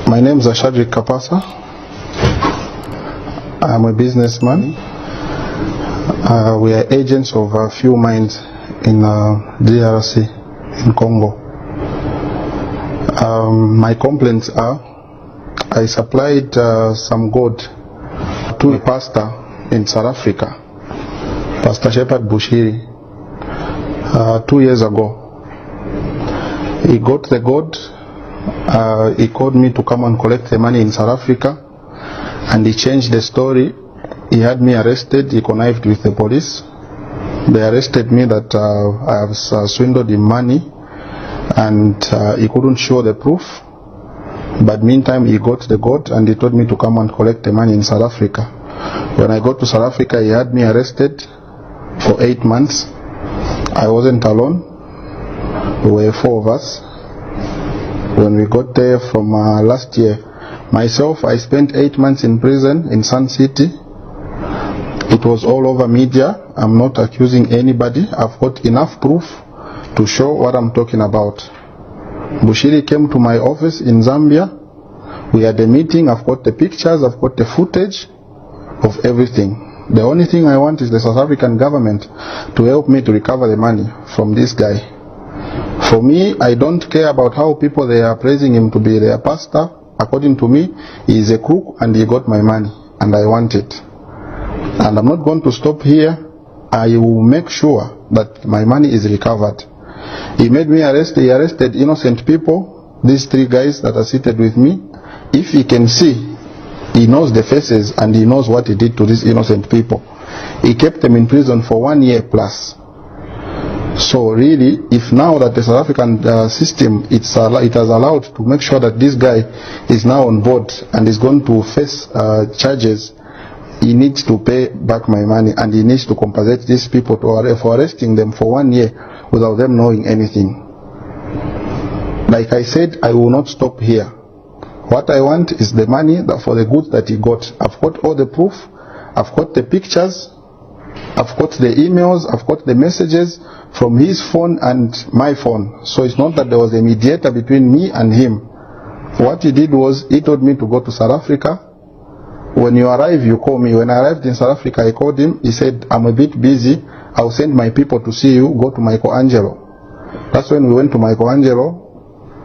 My name is Ashadri Kapasa. I'm a businessman. We are agents of a few mines in DRC, in Congo. My complaints are, I supplied some gold to a pastor in South Africa, Pastor Shepherd Bushiri, 2 years ago. He got the gold. He called me to come and collect the money in South Africa, and he changed the story. He had me arrested. He connived with the police. They arrested me that I have swindled him money, and he couldn't show the proof. But meantime, he got the gold, and he told me to come and collect the money in South Africa. When I got to South Africa, he had me arrested for 8 months. I wasn't alone. There were 4 of us. When we got there from last year, myself, I spent 8 months in prison in Sun City. It was all over media. I'm not accusing anybody. I've got enough proof to show what I'm talking about. Bushiri came to my office in Zambia. We had a meeting. I've got the pictures. I've got the footage of everything. The only thing I want is the South African government to help me to recover the money from this guy. For me, I don't care about how people they are praising him to be their pastor. According to me, he is a crook and he got my money and I want it. And I'm not going to stop here. I will make sure that my money is recovered. He made me arrest. He arrested innocent people. These 3 guys that are seated with me. If he can see, he knows the faces and he knows what he did to these innocent people. He kept them in prison for 1 year plus. So really, if now that the South African system it has allowed to make sure that this guy is now on board and is going to face charges, he needs to pay back my money and he needs to compensate these people for arresting them for 1 year without them knowing anything. Like I said, I will not stop here. What I want is the money for the goods that he got. I've got all the proof. I've got the pictures. I've got the emails. I've got the messages from his phone and my phone. So it's not that there was a mediator between me and him. What he did was, he told me to go to South Africa. When you arrive, you call me. When I arrived in South Africa, I called him. He said, I'm a bit busy. I'll send my people to see you. Go to Michelangelo. That's when we went to Michelangelo.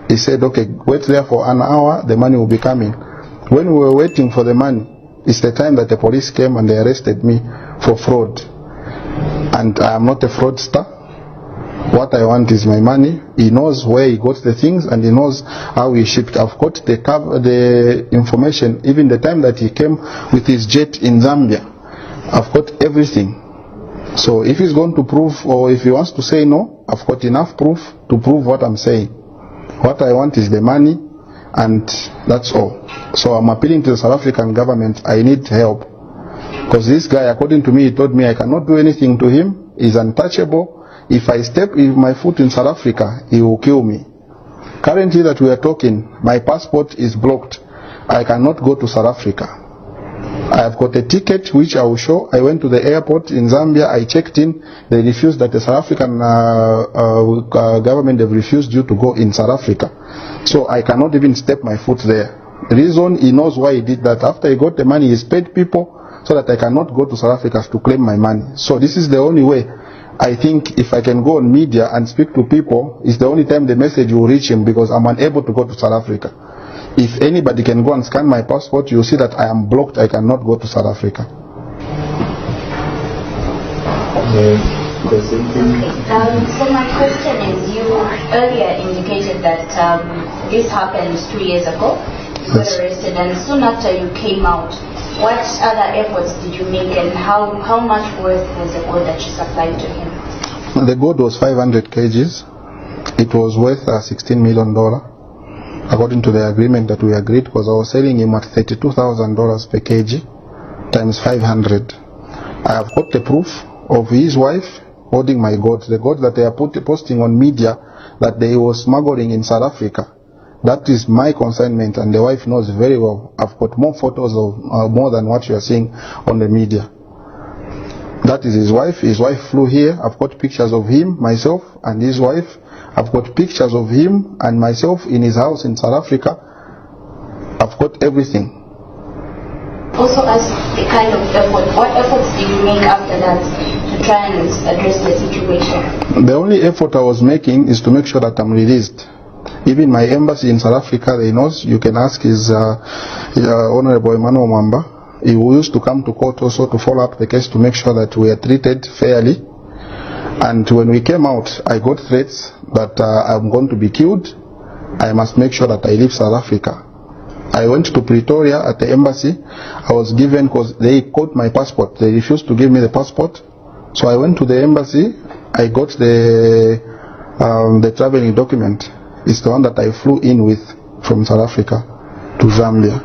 He said, okay, wait there for an hour. The money will be coming. When we were waiting for the money, it's the time that the police came and they arrested me for fraud. And I am not a fraudster. What I want is my money. He knows where he got the things and he knows how he shipped. I've got the information, even the time that he came with his jet in Zambia. I've got everything. So if he's going to prove, or if he wants to say no, I've got enough proof to prove what I'm saying. What I want is the money, and that's all. So I'm appealing to the South African government. I need help. Because this guy, according to me, he told me I cannot do anything to him. He's untouchable. If I step my foot in South Africa, he will kill me. Currently that we are talking, my passport is blocked. I cannot go to South Africa. I have got a ticket which I will show. I went to the airport in Zambia. I checked in. They refused that the South African government have refused you to go in South Africa. So I cannot even step my foot there. The reason, he knows why he did that. After he got the money, he paid people so that I cannot go to South Africa to claim my money. So this is the only way. I think if I can go on media and speak to people, it's the only time the message will reach him, because I'm unable to go to South Africa. If anybody can go and scan my passport, you'll see that I am blocked. I cannot go to South Africa. So my question is, you earlier indicated that this happened 2 years ago. You got arrested, and soon after you came out, what other efforts did you make, and how much worth was the gold that you supplied to him? The gold was 500 kgs. It was worth $16 million, according to the agreement that we agreed, because I was selling him at $32,000 per kg times 500. I have got the proof of his wife holding my gold, the gold that they are posting on media that they were smuggling in South Africa. That is my consignment, and the wife knows very well. I've got more photos of more than what you are seeing on the media. That is his wife. His wife flew here. I've got pictures of him, myself, and his wife. I've got pictures of him and myself in his house in South Africa. I've got everything. Also as the kind of effort, what efforts did you make after that to try and address the situation? The only effort I was making is to make sure that I'm released. Even my embassy in South Africa, they know. You can ask his Honorable Emmanuel Mwamba. He used to come to court also to follow up the case to make sure that we are treated fairly. And when we came out, I got threats that I'm going to be killed. I must make sure that I leave South Africa. I went to Pretoria at the embassy. I was given, because they caught my passport. They refused to give me the passport. So I went to the embassy. I got the traveling document. It's the one that I flew in with from South Africa to Zambia.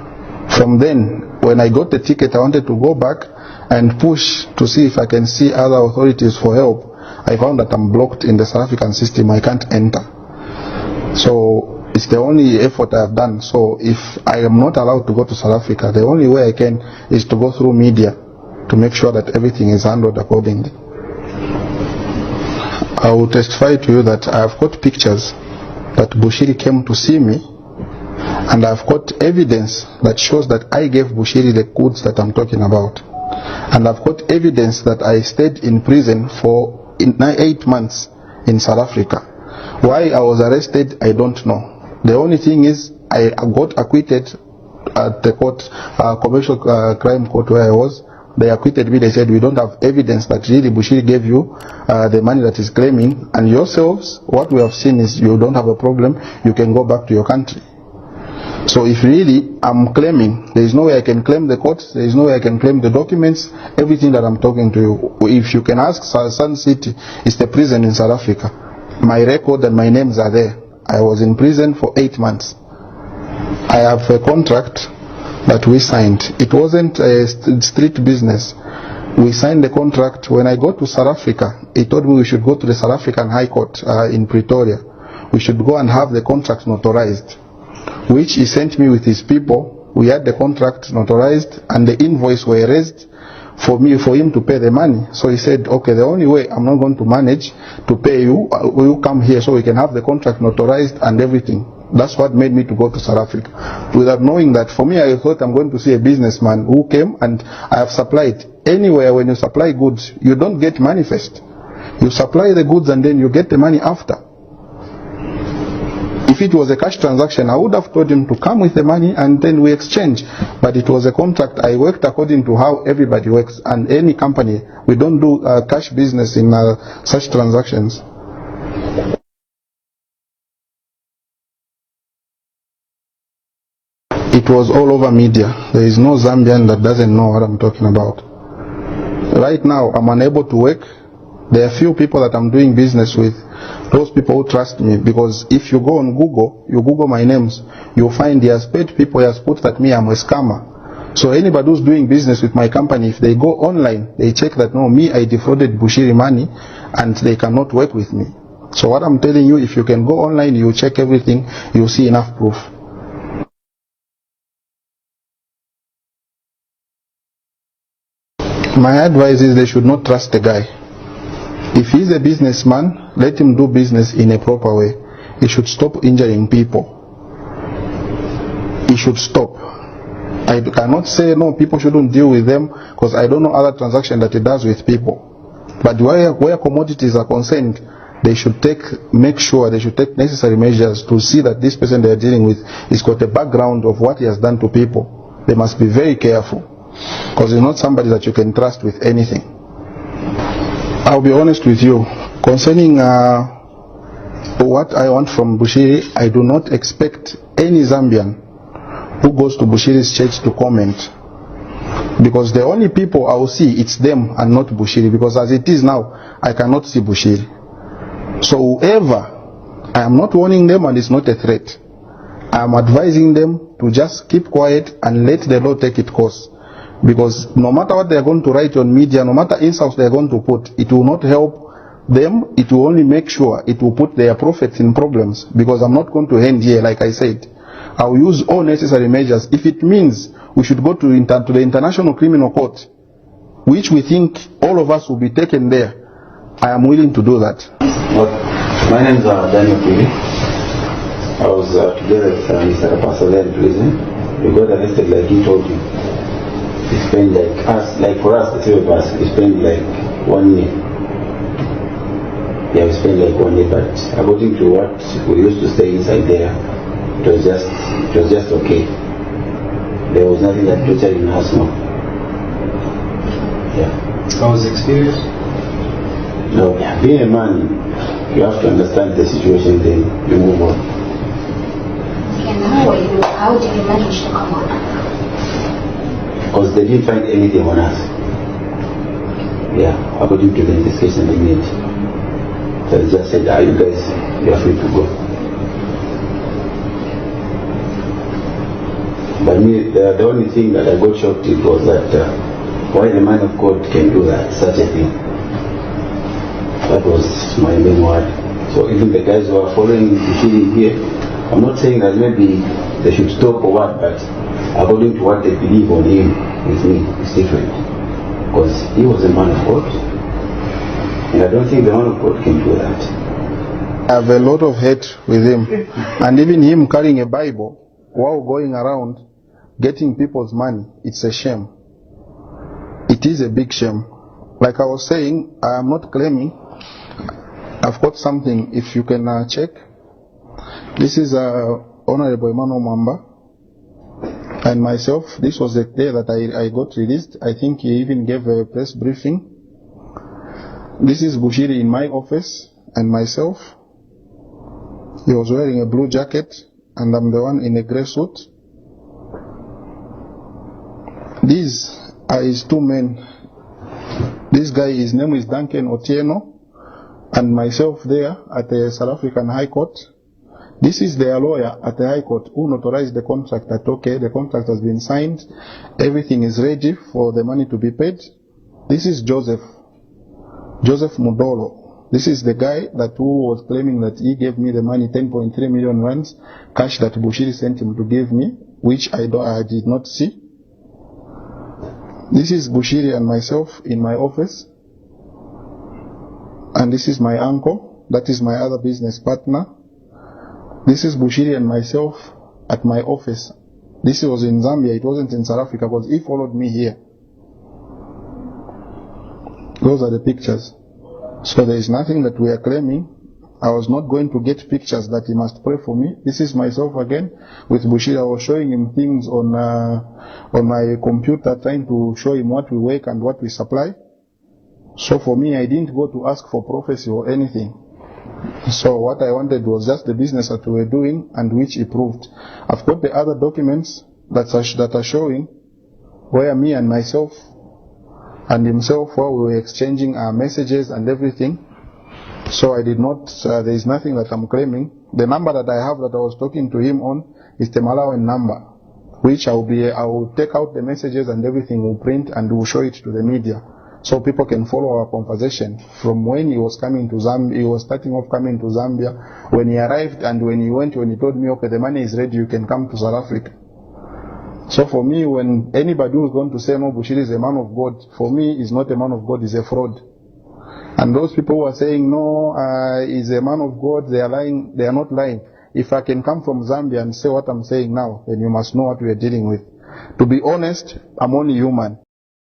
From then, when I got the ticket, I wanted to go back and push to see if I can see other authorities for help. I found that I'm blocked in the South African system. I can't enter. So it's the only effort I have done. So if I am not allowed to go to South Africa, the only way I can is to go through media to make sure that everything is handled accordingly. I will testify to you that I have got pictures that Bushiri came to see me, and I've got evidence that shows that I gave Bushiri the goods that I'm talking about. And I've got evidence that I stayed in prison for 8 months in South Africa. Why I was arrested, I don't know. The only thing is I got acquitted at the court, commercial crime court where I was. They acquitted me. They said, we don't have evidence that really Bushiri gave you the money that he's claiming, and yourselves, what we have seen is you don't have a problem, you can go back to your country. So if really I'm claiming, there is no way I can claim the court, there is no way I can claim the documents, everything that I'm talking to you. If you can ask, Sun City is the prison in South Africa. My record and my names are there. I was in prison for 8 months. I have a contract that we signed. It wasn't a street business. We signed the contract. When I got to South Africa, he told me we should go to the South African High Court in Pretoria. We should go and have the contract notarized, which he sent me with his people. We had the contract notarized and the invoice were raised for him to pay the money. So he said, okay, the only way I'm not going to manage to pay you, will you come here so we can have the contract notarized and everything. That's what made me to go to South Africa. Without knowing that, for me, I thought I'm going to see a businessman who came, and I have supplied. Anywhere when you supply goods, you don't get money first. You supply the goods and then you get the money after. If it was a cash transaction, I would have told him to come with the money and then we exchange. But it was a contract. I worked according to how everybody works, and any company, we don't do cash business in such transactions. It was all over media. There is no Zambian that doesn't know what I'm talking about. Right now, I'm unable to work. There are few people that I'm doing business with. Those people who trust me, because if you go on Google, you Google my names, you'll find he has paid people, he has put that me, I'm a scammer. So anybody who's doing business with my company, if they go online, they check that no, me, I defrauded Bushiri money, and they cannot work with me. So what I'm telling you, if you can go online, you check everything, you'll see enough proof. My advice is they should not trust the guy. If he's a businessman, let him do business in a proper way. He should stop injuring people. He should stop. I cannot say no, people shouldn't deal with them, because I don't know other transactions that he does with people. But where commodities are concerned, they should make sure they should take necessary measures to see that this person they are dealing with has got a background of what he has done to people. They must be very careful, because he's not somebody that you can trust with anything. I'll be honest with you, concerning what I want from Bushiri, I do not expect any Zambian who goes to Bushiri's church to comment, because the only people I will see, it's them and not Bushiri, because as it is now, I cannot see Bushiri. So whoever, I am not warning them, and it's not a threat. I am advising them to just keep quiet and let the law take its course. Because no matter what they are going to write on media, no matter insults they are going to put, it will not help them. It will only make sure it will put their prophets in problems. Because I'm not going to end here, like I said. I will use all necessary measures. If it means we should go to the International Criminal Court, which we think all of us will be taken there, I am willing to do that. My name is Daniel Kili. I was together with Mr. Pastor there in prison. we got arrested like he told you. We spent for us, the three of us, we spent like 1 year. Yeah, we spent like 1 year, but according to what we used to stay inside there, it was just okay. There was nothing that tortured in us, no. Yeah. How was the experience? No, being a man, you have to understand the situation, then you move on. And how did you manage to come on? Because they didn't find anything on us. Yeah, according to the investigation they made. So they just said, you guys, you are free to go. But me, the only thing that I got shocked with was that why the man of God can do that, such a thing. That was my main word. So even the guys who are following Bushiri here, I'm not saying that maybe they should stop or what, but according to what they believe on him, with me, it's different. Because he was a man of God, and I don't think the man of God can do that. I have a lot of hate with him. And even him carrying a Bible while going around getting people's money, it's a shame. It is a big shame. Like I was saying, I am not claiming. I've got something, if you can check. This is Honorable Emmanuel Mamba and myself. This was the day that I got released. I think he even gave a press briefing. This is Bushiri in my office and myself. He was wearing a blue jacket and I'm the one in a grey suit. These are his two men. This guy, his name is Duncan Otieno, and myself there at the South African High Court. This is their lawyer at the High Court who notarized the contract that, okay, the contract has been signed, everything is ready for the money to be paid. This is Joseph Mudolo. This is the guy that who was claiming that he gave me the money, 10.3 million rands, cash that Bushiri sent him to give me, which I did not see. This is Bushiri and myself in my office. And this is my uncle. That is my other business partner. This is Bushiri and myself at my office. This was in Zambia. It wasn't in South Africa because he followed me here. Those are the pictures. So there is nothing that we are claiming. I was not going to get pictures that he must pray for me. This is myself again with Bushiri. I was showing him things on my computer, trying to show him what we work and what we supply. So for me, I didn't go to ask for prophecy or anything. So what I wanted was just the business that we were doing and which he proved. I've got the other documents that are showing where me and myself and himself, where we were exchanging our messages and everything. So I did not, there is nothing that I'm claiming. The number that I have that I was talking to him on is the Malawian number, which I will take out the messages and everything, will print and will show it to the media. So people can follow our conversation from when he was coming to Zambia, he was starting off coming to Zambia, when he arrived and when he went, when he told me, okay, the money is ready, you can come to South Africa. So for me, when anybody who's going to say, no, Bushiri is a man of God, for me, he's not a man of God, he's a fraud. And those people who are saying, no, he's a man of God, they are lying, they are not lying. If I can come from Zambia and say what I'm saying now, then you must know what we are dealing with. To be honest, I'm only human.